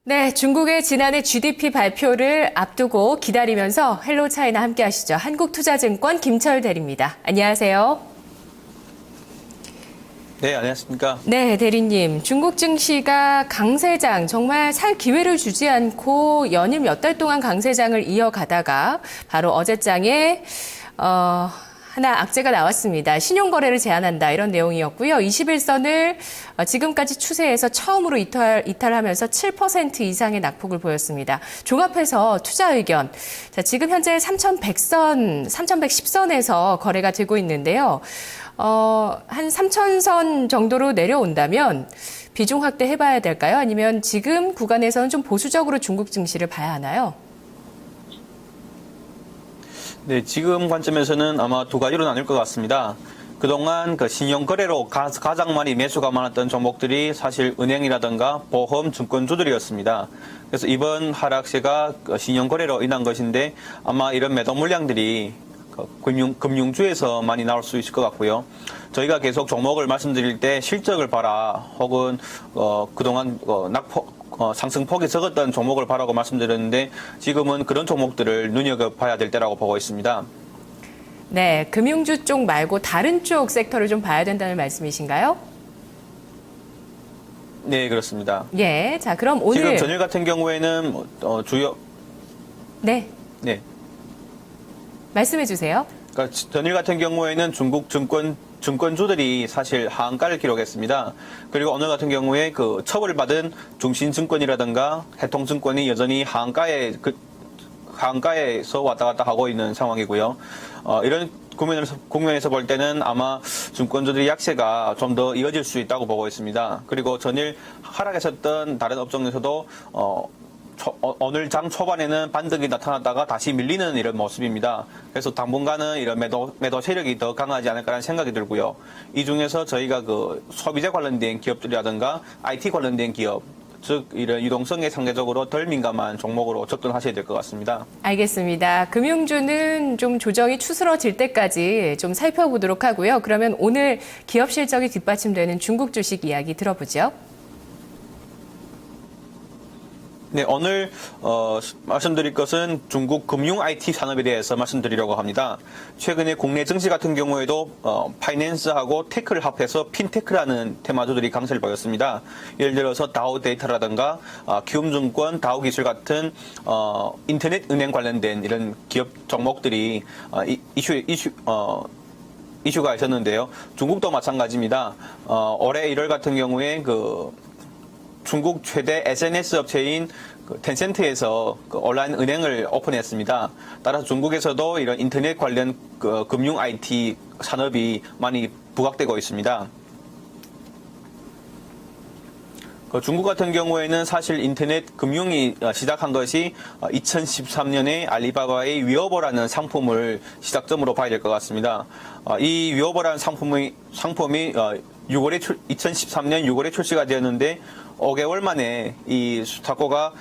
네, 중국의 지난해 GDP 발표를 앞두고 기다리면서 헬로 차이나 함께 하시죠. 한국투자증권 김철 대리입니다. 안녕하세요. 네, 안녕하십니까. 네, 대리님. 중국 증시가 강세장, 정말 살 기회를 주지 않고 연일 몇 달 동안 강세장을 이어가다가 바로 어제장에 하나 악재가 나왔습니다. 신용거래를 제한한다 이런 내용이었고요. 21선을 지금까지 추세에서 처음으로 이탈하면서 7% 이상의 낙폭을 보였습니다. 종합해서 투자 의견. 자, 지금 현재 3,100선, 3,110선에서 거래가 되고 있는데요. 한 3,000선 정도로 내려온다면 비중 확대해봐야 될까요? 아니면 지금 구간에서는 좀 보수적으로 중국 증시를 봐야 하나요? 네, 지금 관점에서는 아마 두 가지로 나뉠 것 같습니다. 그동안 신용 거래로 가장 많이 매수가 많았던 종목들이 사실 은행이라든가 보험, 증권주들이었습니다. 그래서 이번 하락세가 신용 거래로 인한 것인데 아마 이런 매도 물량들이 금융주에서 많이 나올 수 있을 것 같고요. 저희가 계속 종목을 말씀드릴 때 실적을 봐라, 혹은 그동안 상승폭이 적었던 종목을 봐라고 말씀드렸는데 지금은 그런 종목들을 눈여겨봐야 될 때라고 보고 있습니다. 네, 금융주 쪽 말고 다른 쪽 섹터를 좀 봐야 된다는 말씀이신가요? 네, 그렇습니다. 예, 자 그럼 오늘 지금 전일 같은 경우에는 주요 네, 네. 말씀해 주세요. 그러니까 전일 같은 경우에는 중국 증권주들이 사실 하한가를 기록했습니다. 그리고 오늘 같은 경우에 처벌을 받은 중신증권이라든가 해통증권이 여전히 하한가에서 왔다 갔다 하고 있는 상황이고요. 이런 국면에서 볼 때는 아마 증권주들의 약세가 좀 더 이어질 수 있다고 보고 있습니다. 그리고 전일 하락했었던 다른 업종에서도 오늘 장 초반에는 반등이 나타났다가 다시 밀리는 이런 모습입니다. 그래서 당분간은 이런 매도 세력이 더 강하지 않을까라는 생각이 들고요. 이 중에서 저희가 소비재 관련된 기업들이라든가 IT 관련된 기업, 즉 이런 유동성에 상대적으로 덜 민감한 종목으로 접근하셔야 될 것 같습니다. 알겠습니다. 금융주는 좀 조정이 추스러질 때까지 좀 살펴보도록 하고요. 그러면 오늘 기업 실적이 뒷받침되는 중국 주식 이야기 들어보죠. 네, 오늘 말씀드릴 것은 중국 금융 IT 산업에 대해서 말씀드리려고 합니다. 최근에 국내 증시 같은 경우에도 파이낸스하고 테크를 합해서 핀테크라는 테마주들이 강세를 보였습니다. 예를 들어서 다우데이터라든가 키움증권, 다우기술 같은 인터넷 은행 관련된 이런 기업 종목들이 이슈가 있었는데요. 중국도 마찬가지입니다. 올해 1월 같은 경우에 중국 최대 SNS 업체인 텐센트에서 온라인 은행을 오픈했습니다. 따라서 중국에서도 이런 인터넷 관련 금융 IT 산업이 많이 부각되고 있습니다. 중국 같은 경우에는 사실 인터넷 금융이 시작한 것이 2013년에 알리바바의 위어버라는 상품을 시작점으로 봐야 될 것 같습니다. 이 위어버라는 상품이 2013년 6월에 출시가 되었는데 5개월 만에 이 스타코가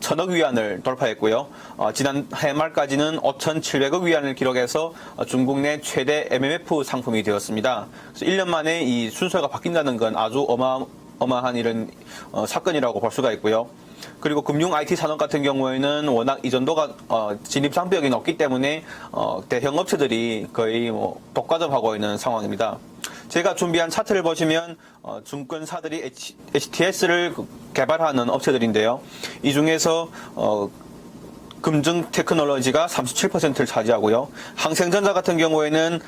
1,000억 위안을 돌파했고요. 지난해 말까지는 5,700억 위안을 기록해서 중국 내 최대 MMF 상품이 되었습니다. 그래서 1년 만에 이 순서가 바뀐다는 건 아주 어마어마한 이런 사건이라고 볼 수가 있고요. 그리고 금융 IT 산업 같은 경우에는 워낙 이전도가 진입 장벽이 높기 때문에 대형 업체들이 거의 독과점하고 있는 상황입니다. 제가 준비한 차트를 보시면 증권사들이 HTS를 개발하는 업체들인데요. 이 중에서 금증 테크놀로지가 37%를 차지하고요. 항생전자 같은 경우에는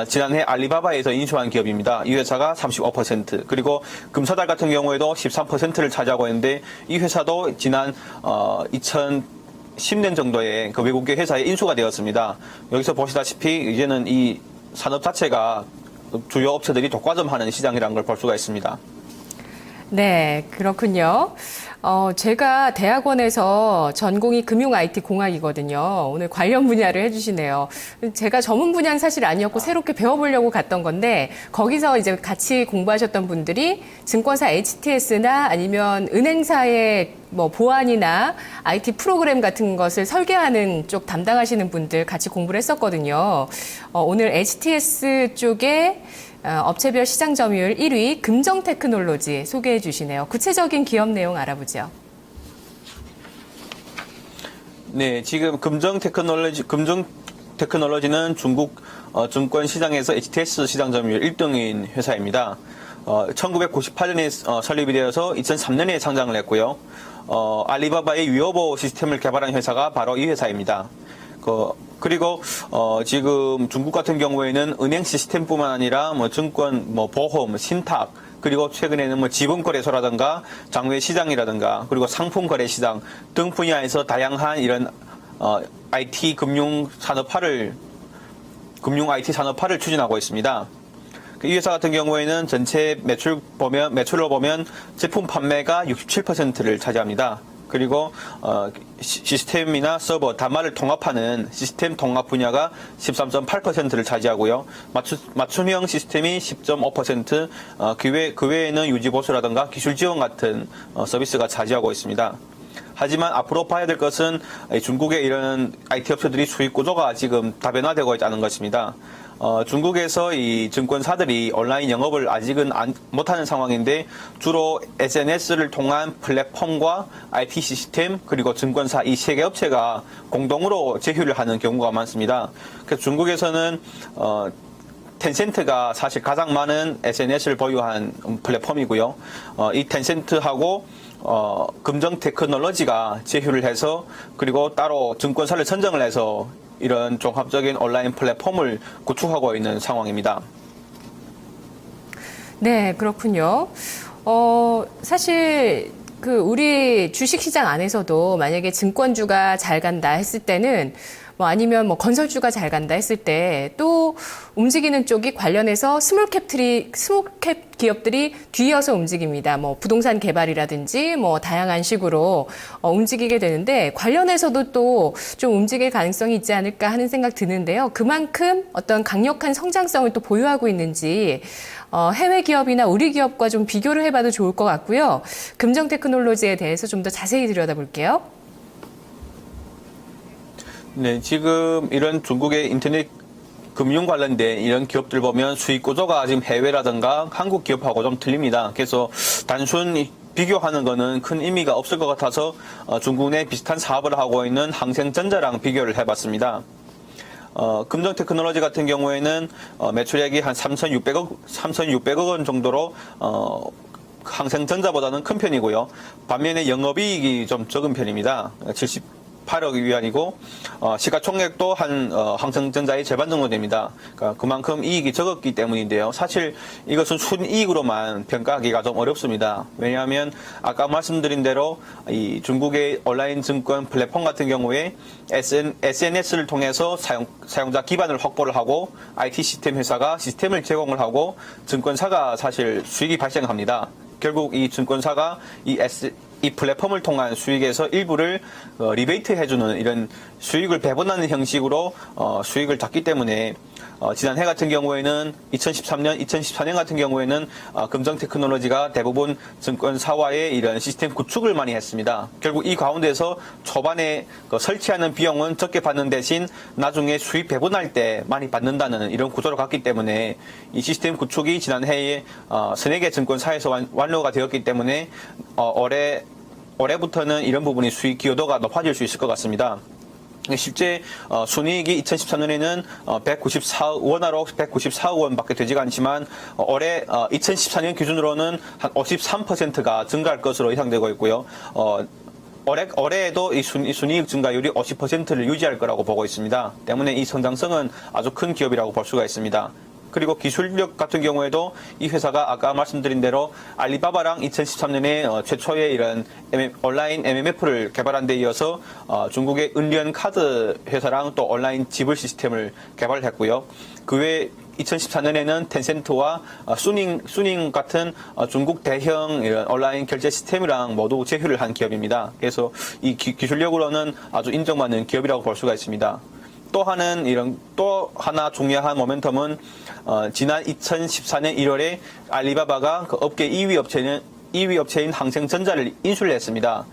지난해 알리바바에서 인수한 기업입니다. 이 회사가 35%, 그리고 금사달 같은 경우에도 13%를 차지하고 있는데 이 회사도 지난 2010년 정도에 외국계 회사에 인수가 되었습니다. 여기서 보시다시피 이제는 이 산업 자체가 주요 업체들이 독과점하는 시장이라는 걸 볼 수가 있습니다. 네, 그렇군요. 제가 대학원에서 전공이 금융 IT 공학이거든요. 오늘 관련 분야를 해주시네요. 제가 전문 분야는 사실 아니었고 새롭게 배워보려고 갔던 건데 거기서 이제 같이 공부하셨던 분들이 증권사 HTS나 아니면 은행사의 보안이나 IT 프로그램 같은 것을 설계하는 쪽 담당하시는 분들 같이 공부를 했었거든요. 오늘 HTS 쪽에 업체별 시장 점유율 1위 금정테크놀로지 소개해 주시네요. 구체적인 기업 내용 알아보죠. 네, 지금 금정 테크놀로지는 중국 증권 시장에서 HTS 시장 점유율 1등인 회사입니다. 1998년에 설립이 되어서 2003년에 상장을 했고요. 알리바바의 위어보 시스템을 개발한 회사가 바로 이 회사입니다. 그리고 지금 중국 같은 경우에는 은행 시스템뿐만 아니라 뭐 증권, 뭐 보험, 신탁, 그리고 최근에는 뭐 지분거래소라든가 장외 시장이라든가 그리고 상품 거래 시장 등 분야에서 다양한 이런 IT 금융 IT 산업화를 추진하고 있습니다. 이 회사 같은 경우에는 전체 매출로 보면 제품 판매가 67%를 차지합니다. 그리고 시스템이나 서버, 단말을 통합하는 시스템 통합 분야가 13.8%를 차지하고요. 맞춤형 시스템이 10.5%, 그 외에는 유지보수라든가 기술 지원 같은 서비스가 차지하고 있습니다. 하지만 앞으로 봐야 될 것은 중국의 이런 IT 업체들이 수익 구조가 지금 다변화되고 있다는 것입니다. 중국에서 이 증권사들이 온라인 영업을 아직은 못하는 상황인데 주로 SNS를 통한 플랫폼과 IT 시스템 그리고 증권사 이 세 개 업체가 공동으로 제휴를 하는 경우가 많습니다. 그래서 중국에서는 텐센트가 사실 가장 많은 SNS를 보유한 플랫폼이고요. 이 텐센트하고 금정 테크놀로지가 제휴를 해서 그리고 따로 증권사를 선정을 해서 이런 종합적인 온라인 플랫폼을 구축하고 있는 상황입니다. 네, 그렇군요. 사실 우리 주식시장 안에서도 만약에 증권주가 잘 간다 했을 때는 아니면 건설주가 잘 간다 했을 때 또 움직이는 쪽이 관련해서 스몰캡 기업들이 뒤이어서 움직입니다. 부동산 개발이라든지 다양한 식으로 움직이게 되는데 관련해서도 또 좀 움직일 가능성이 있지 않을까 하는 생각 드는데요. 그만큼 어떤 강력한 성장성을 또 보유하고 있는지 해외 기업이나 우리 기업과 좀 비교를 해봐도 좋을 것 같고요. 금정 테크놀로지에 대해서 좀 더 자세히 들여다볼게요. 네, 지금 이런 중국의 인터넷 금융 관련된 이런 기업들 보면 수익 구조가 지금 해외라든가 한국 기업하고 좀 틀립니다. 그래서 단순히 비교하는 거는 큰 의미가 없을 것 같아서 중국 내 비슷한 사업을 하고 있는 항생전자랑 비교를 해봤습니다. 금정 테크놀로지 같은 경우에는 매출액이 한 3,600억 원 정도로 항생전자보다는 큰 편이고요. 반면에 영업이익이 좀 적은 편입니다. 78억 위안이고 시가총액도 한 항생전자의 절반 정도 됩니다. 그러니까 그만큼 이익이 적었기 때문인데요. 사실 이것은 순이익으로만 평가하기가 좀 어렵습니다. 왜냐하면 아까 말씀드린 대로 이 중국의 온라인 증권 플랫폼 같은 경우에 SNS를 통해서 사용자 기반을 확보를 하고 IT 시스템 회사가 시스템을 제공을 하고 증권사가 사실 수익이 발생합니다. 결국 이 증권사가 이 플랫폼을 통한 수익에서 일부를 리베이트 해주는 이런 수익을 배분하는 형식으로 수익을 잡기 때문에 지난해 같은 경우에는 2014년 같은 경우에는 금정 테크놀로지가 대부분 증권사와의 이런 시스템 구축을 많이 했습니다. 결국 이 가운데서 초반에 설치하는 비용은 적게 받는 대신 나중에 수익 배분할 때 많이 받는다는 이런 구조를 갖기 때문에 이 시스템 구축이 지난해에 서너 개 증권사에서 완료가 되었기 때문에 올해부터는 이런 부분이 수익 기여도가 높아질 수 있을 것 같습니다. 실제 순이익이 2013년에는 194억 194억 원밖에 되지가 않지만 올해 2014년 기준으로는 한 53%가 증가할 것으로 예상되고 있고요. 올해에도 이 순이익 증가율이 50%를 유지할 거라고 보고 있습니다. 때문에 이 성장성은 아주 큰 기업이라고 볼 수가 있습니다. 그리고 기술력 같은 경우에도 이 회사가 아까 말씀드린 대로 알리바바랑 2013년에 최초의 이런 온라인 MMF를 개발한 데 이어서 중국의 은리언 카드 회사랑 또 온라인 지불 시스템을 개발했고요. 그 외에 2014년에는 텐센트와 수닝 같은 중국 대형 이런 온라인 결제 시스템이랑 모두 제휴를 한 기업입니다. 그래서 이 기술력으로는 아주 인정받는 기업이라고 볼 수가 있습니다. 또 하나 중요한 모멘텀은 지난 2014년 1월에 알리바바가 그 업계 2위 업체인 항생전자를 인수를 했습니다.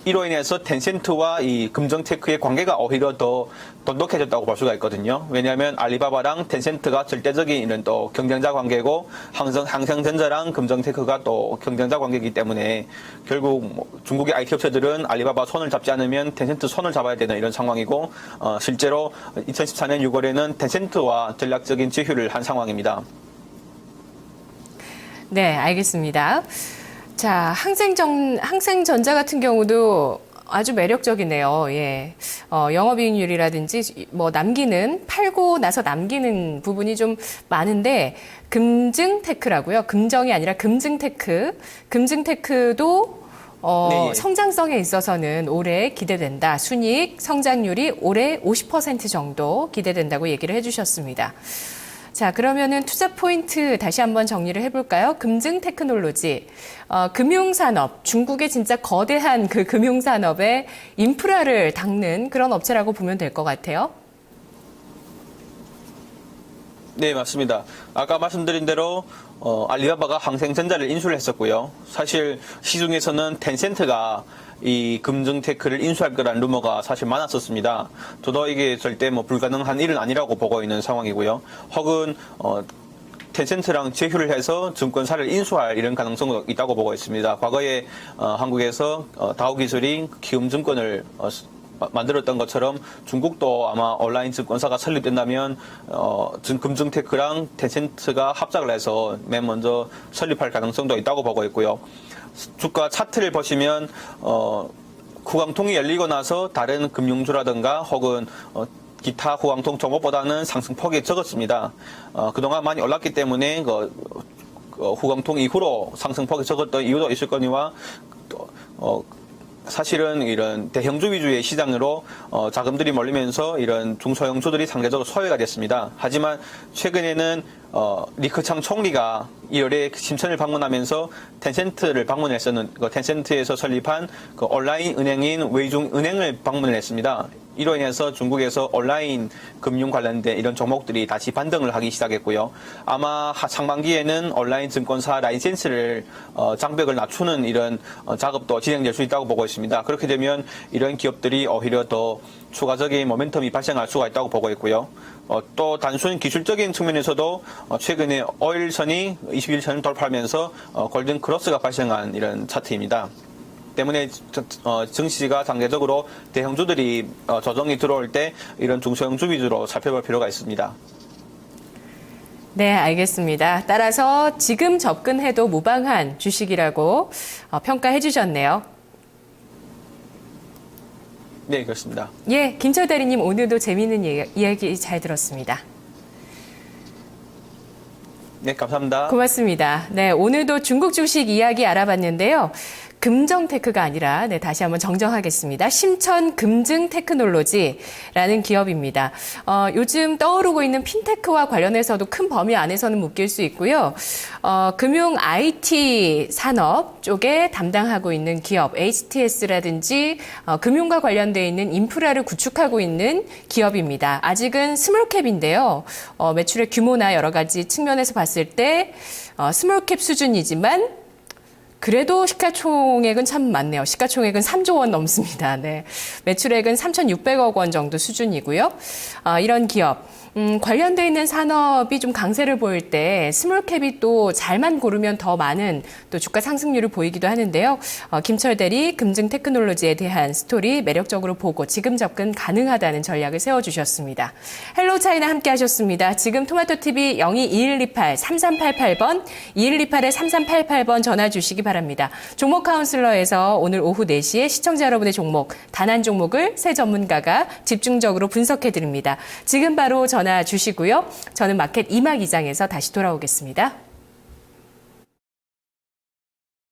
이로 인해서 텐센트와 이 금정테크의 관계가 오히려 더 돈독해졌다고 볼 수가 있거든요. 왜냐하면 알리바바랑 텐센트가 절대적인 이런 또 경쟁자 관계고 항생전자랑 금정테크가 또 경쟁자 관계이기 때문에 결국 뭐 중국의 IT 업체들은 알리바바 손을 잡지 않으면 텐센트 손을 잡아야 되는 이런 상황이고 실제로 2014년 6월에는 텐센트와 전략적인 제휴를 한 상황입니다. 네, 알겠습니다. 자, 항생전자 같은 경우도 아주 매력적이네요. 예. 영업이익률이라든지 뭐 팔고 나서 남기는 부분이 좀 많은데 금증테크라고요. 금정이 아니라 금증테크. 금증테크도 네. 성장성에 있어서는 올해 기대된다. 순이익 성장률이 올해 50% 정도 기대된다고 얘기를 해주셨습니다. 자, 그러면은 투자 포인트 다시 한번 정리를 해볼까요? 금증 테크놀로지, 금융산업, 중국의 진짜 거대한 그 금융산업의 인프라를 닦는 그런 업체라고 보면 될 것 같아요. 네, 맞습니다. 아까 말씀드린 대로 알리바바가 항생전자를 인수를 했었고요. 사실 시중에서는 텐센트가 이 금증테크를 인수할 거라는 루머가 사실 많았었습니다. 저도 이게 절대 뭐 불가능한 일은 아니라고 보고 있는 상황이고요. 혹은 텐센트랑 제휴를 해서 증권사를 인수할 이런 가능성도 있다고 보고 있습니다. 과거에 한국에서 다오기술이 키움증권을 만들었던 것처럼 중국도 아마 온라인 증권사가 설립된다면 금증테크랑 텐센트가 합작을 해서 맨 먼저 설립할 가능성도 있다고 보고 있고요. 주가 차트를 보시면 후광통이 열리고 나서 다른 금융주라든가 혹은 기타 후광통 종목보다는 상승폭이 적었습니다. 그동안 많이 올랐기 때문에 후광통 이후로 상승폭이 적었던 이유도 있을 거니와 사실은 이런 대형주 위주의 시장으로 자금들이 몰리면서 이런 중소형주들이 상대적으로 소외가 됐습니다. 하지만 최근에는 리커창 총리가 2월에 심천을 방문하면서 텐센트를 방문했었는 텐센트에서 설립한 그 온라인 은행인 웨이중은행을 방문을 했습니다. 이로 인해서 중국에서 온라인 금융 관련된 이런 종목들이 다시 반등을 하기 시작했고요. 아마 상반기에는 온라인 증권사 라이센스를 장벽을 낮추는 이런 작업도 진행될 수 있다고 보고 있습니다. 그렇게 되면 이런 기업들이 오히려 더 추가적인 모멘텀이 발생할 수가 있다고 보고 있고요. 또 단순 기술적인 측면에서도 최근에 오일선이 21선을 돌파하면서 골든 크로스가 발생한 이런 차트입니다. 때문에 증시가 상대적으로 대형주들이 조정이 들어올 때 이런 중소형주 위주로 살펴볼 필요가 있습니다. 네, 알겠습니다. 따라서 지금 접근해도 무방한 주식이라고 평가해 주셨네요. 네, 그렇습니다. 예, 김철 대리님 오늘도 재미있는 이야기 잘 들었습니다. 네, 감사합니다. 고맙습니다. 네, 오늘도 중국 주식 이야기 알아봤는데요. 금정테크가 아니라 다시 한번 정정하겠습니다. 심천 금증 테크놀로지라는 기업입니다. 요즘 떠오르고 있는 핀테크와 관련해서도 큰 범위 안에서는 묶일 수 있고요. 금융 IT 산업 쪽에 담당하고 있는 기업 HTS라든지 금융과 관련되어 있는 인프라를 구축하고 있는 기업입니다. 아직은 스몰캡인데요. 매출의 규모나 여러 가지 측면에서 봤을 때 스몰캡 수준이지만 그래도 시가총액은 참 많네요. 시가총액은 3조 원 넘습니다. 네. 매출액은 3,600억 원 정도 수준이고요. 이런 기업. 관련되어 있는 산업이 좀 강세를 보일 때 스몰캡이 또 잘만 고르면 더 많은 또 주가 상승률을 보이기도 하는데요. 김철 대리 금증 테크놀로지에 대한 스토리 매력적으로 보고 지금 접근 가능하다는 전략을 세워주셨습니다. 헬로 차이나 함께 하셨습니다. 지금 토마토TV 022128-3388번, 2128-3388번 전화 주시기 바랍니다. 종목 카운슬러에서 오늘 오후 4시에 시청자 여러분의 종목, 단 한 종목을 새 전문가가 집중적으로 분석해 드립니다. 지금 바로 전화 주시고요. 저는 마켓 이막 이장에서 다시 돌아오겠습니다.